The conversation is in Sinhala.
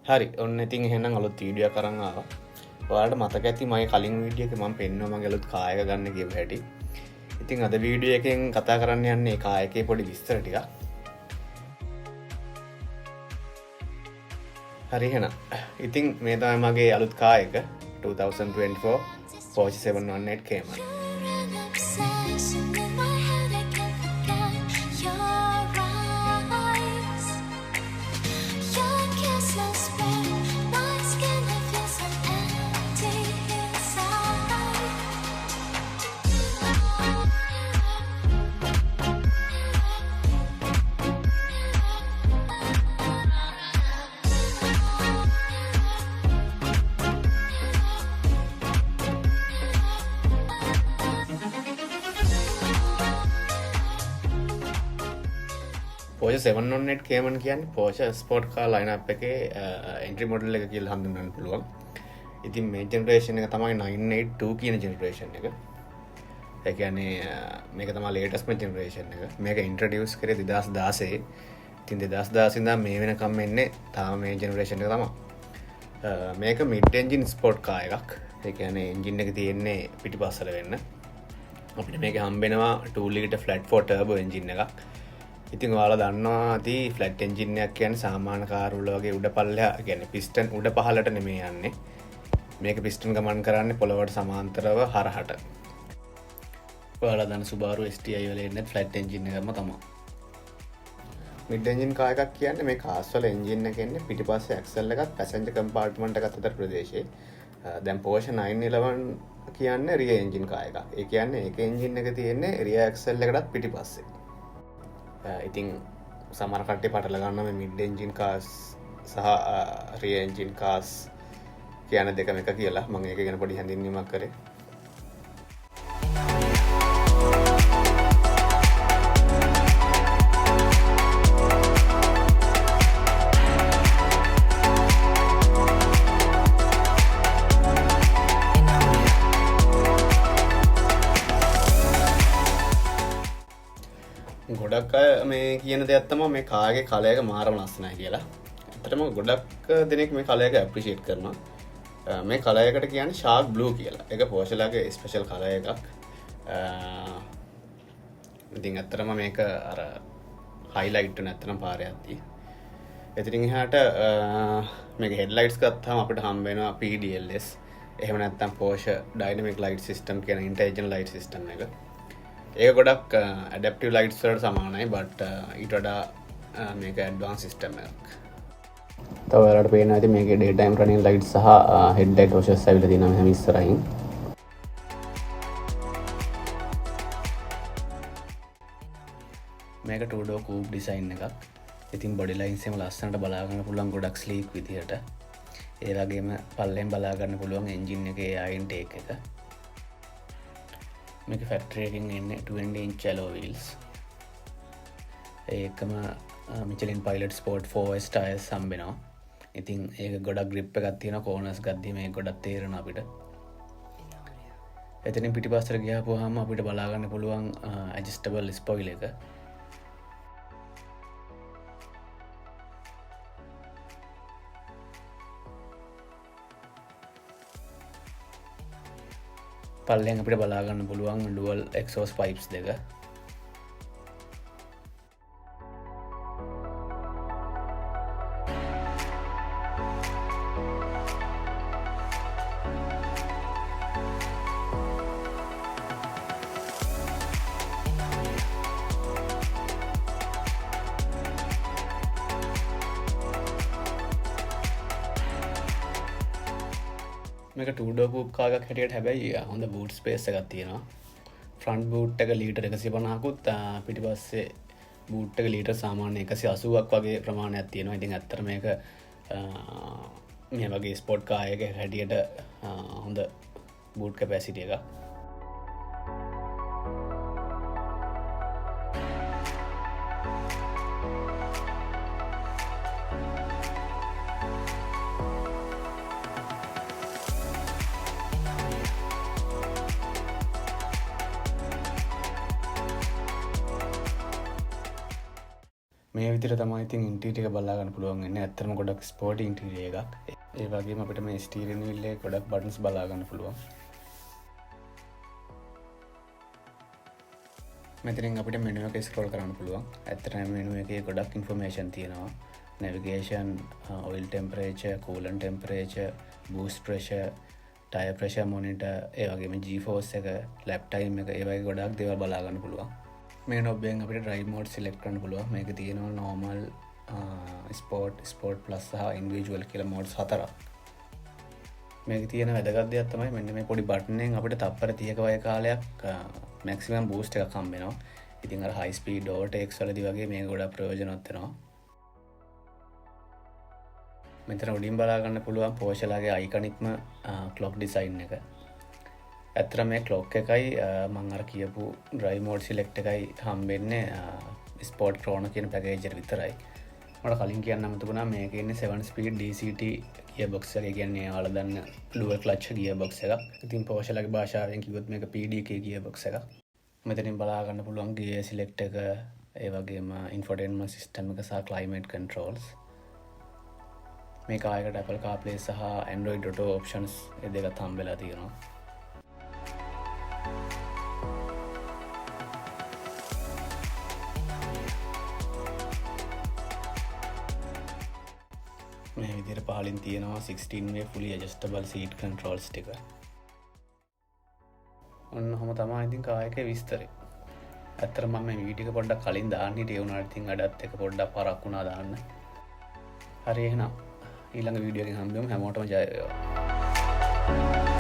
හරි ඔන්න ඉතින් එහෙනම් අලුත් වීඩියෝ එකක් අරන් ආවා. ඔයාලට මතක ඇති මගේ කලින් වීඩියෝ එකේ මම පෙන්නුවා මගේ අලුත් කායක ගන්න කියපු හැටි. ඉතින් අද වීඩියෝ එකෙන් කතා කරන්න යන්නේ කායකේ පොඩි විස්තර ටිකක්. හරි එහෙනම් ඉතින් මේ තමයි මගේ අලුත් කායක 2024 Porsche 718 Cayman. Porsche 718 Cayman කියන්නේ Porsche Sport car lineup එකේ entry model එක කියලා හඳුන්වන්න පුළුවන්. ඉතින් මේ generation එක තමයි 982 කියන generation එක. ඒ කියන්නේ මේක තමයි latest generation එක. මේක introduce කරේ 2016. ඉතින් 2016 ඉඳන් මේ වෙනකම් එන්නේ තාම මේ generation එක තමයි. මේක mid engine sport car එකක්. ඒ කියන්නේ engine එක තියෙන්නේ පිටිපස්සට වෙන්න. අපිට මේක හම්බෙනවා 2 liter flat 4 turbo engine එකක්. ඉතින් ඔයාලා දන්නවා ඇති ෆ්ලැට් එන්ජින් එකක් කියන්නේ සාමාන්‍ය කාර් වල වගේ උඩ පල්ලෙහා කියන්නේ පිස්ටන් උඩ පහළට නෙමෙයි යන්නේ. මේක පිස්ටන් ගමන් කරන්නේ පොළවට සමාන්තරව හරහට. ඔයාලා දන්න Subaru STI වල එන්නේ ෆ්ලැට් එන්ජින් එකක්ම තමයි. මිඩ් එන්ජින් කාර් එකක් කියන්නේ මේ කාර්ස් වල එන්ජින් එක එන්නේ පිටිපස්සේ ඇක්සල් එකත් පැසෙන්ජර් කම්පාර්ට්මන්ට් එකත් අතර ප්‍රදේශයේ. දැන් Porsche 911 කියන්නේ රියර් එන්ජින් කාර් එකක්. ඒ කියන්නේ ඒක එන්ජින් එක තියෙන්නේ රියර් ඇක්සල් එකටත් පිටිපස්සේ. ඉතින් සමහර කට්ටිය පටල ගන්නවා මේ මිඩ් එන්ජින් කාර්ස් සහ රියර් එන්ජින් කාර්ස් කියන දෙකම එක කියලා. මම ඒක ගැන පොඩි හැඳින්වීමක් කරේ. ගොඩක් අය මේ කියන දෙයක් තමයි මේ කාගේ කලයක මාරම ලස්සනයි කියලා. ඇත්තටම ගොඩක් දෙනෙක් මේ කලයක ඇප්‍රීෂিয়েට් කරනවා. මේ කලයකට කියන්නේ ෂාර්ක් බ්ලූ කියලා. ඒක Porsche ලගේ ස්පෙෂල් කලර් එකක්. ඉතින් ඇත්තටම මේක අර හයිලයිට් වෙන ඇත්තටම පාරේ යද්දී. එතනින් එහාට මේක හෙඩ්ලයිට්ස් ගත්තාම අපිට හම්බ වෙනවා PDLS. එහෙම නැත්නම් Porsche Dynamic Light System කියන ඉන්ටෙලිජන්ට් ලයිට් සිස්ටම් එක. ඒක ගොඩක් ඇඩැප්ටිව් ලයිට්ස් වලට සමානයි බට් ඊට වඩා මේක ඇඩ්වාන්ස් සිස්ටම් එකක්. තව ඔයාලට පේනවා ඇති මේකේ ඩේ ටයිම් රනින් ලයිට් සහ හෙඩ්ලයිට් ඔෂස් ඇවිල්ලා තියෙනවා මෙහෙම ඉස්සරහින්. මේක two door coupe design එකක්. ඉතින් body lines එකම ලස්සනට බලා ගන්න පුළුවන් ගොඩක් sleek විදිහට. ඒ වගේම පල්ලෙන් බලා ගන්න පුළුවන් engine එකේ air intake එක. මේක ෆැක්ටරි එකකින් එන්නේ 20 inch alloy wheels. ඒකම Michelin Pilot Sport 4S tires හම්බෙනවා. ඉතින් ඒක ගොඩක් grip එකක් තියෙනවා corners ගද්දී මේක ගොඩක් තේරෙනවා අපිට. එතනින් පිටිපස්සට ගියාපුවාම අපිට බලා ගන්න පුළුවන් adjustable spoiler එක. පල්ලෙන් අපිට බලා ගන්න පුළුවන් dual exhaust pipes දෙක. මේක two door coupe car එකක් හැටියට හැබැයි හොඳ boot space එකක් තියෙනවා. front boot එක ලීටර් 150කුත් පිටිපස්සේ boot එක ලීටර් සාමාන්‍ය 180ක් වගේ ප්‍රමාණයක් තියෙනවා. ඉතින් ඇත්තට මේක මේ වගේ ස්පෝර්ට් කාර් එකක හැටියට හොඳ boot capacity එකක්. මේ විදිහට තමයි ඉතින් ඉන්ටීරියර් එක බලා ගන්න පුළුවන් වෙන්නේ. ඇත්තටම ගොඩක් ස්පෝර්ටි ඉන්ටීරියර් එකක්. ඒ වගේම අපිට මේ ස්ටීරියර් වීල් එකේ ගොඩක් බටන්ස් බලා ගන්න පුළුවන්. මෙතනින් අපිට මෙනු එක ස්ක්‍රෝල් කරන්න පුළුවන්. ඇත්තටම මෙනු එකේ ගොඩක් ඉන්ෆර්මේෂන් තියෙනවා. navigation, oil temperature, coolant temperature, boost pressure, tire pressure monitor, ඒ වගේම G-force එක, lap time එක, ඒ වගේ ගොඩක් දේවල් බලා ගන්න පුළුවන්. මේ knob එකෙන් අපිට drive mode select කරන්න පුළුවන්. මේක තියෙනවා normal, sport plus සහ individual කියලා modes 4ක්. මේක තියෙන වැදගත් දෙයක් තමයි මෙන්න මේ පොඩි බටන් එකෙන් අපිට තප්පර 30ක වගේ කාලයක් maximum boost එකක් හම්බ වෙනවා. ඉතින් අර high speed overtakes වලදී වගේ මේක ගොඩක් ප්‍රයෝජනවත් වෙනවා. මෙතන උඩින් බලා ගන්න පුළුවන් Porsche ලාගේ iconic clock design එක. ඇත්තට මේ clock එකයි මම අර කියපු drive mode select එකයි හම්බෙන්නේ sport chrono කියන package එක විතරයි. මට කලින් කියන්න අමතකුණා මේකේ ඉන්නේ 7 speed DCT gearbox එක. ඒ කියන්නේ ඔයාලා දන්න dual clutch gearbox එකක්. ඉතින් Porsche ලාගේ භාෂාවෙන් කිව්වොත් මේක PDK gearbox එකක්. මෙතනින් බලා ගන්න පුළුවන් gear select එක, ඒ වගේම infotainment system එක සහ climate controls. මේ කායකට Apple CarPlay සහ Android Auto options ඒ දෙකත් හම්බෙලා තියෙනවා. මේ විදිහට පහලින් තියෙනවා 16 way fully adjustable seat controls ටික. ඔන්නම තමයි ඉතින් කාර් එකේ විස්තරය. ඇත්තට මම මේ වීඩියෝ එක පොඩ්ඩක් කලින් දාන්න හිටියේ උනාට ඉතින් අඩත් එක පොඩ්ඩක් පරක් වුණා දාන්න. හරි එහෙනම් ඊළඟ වීඩියෝ එකෙන් හම්බෙමු. හැමෝටම ජය වේවා.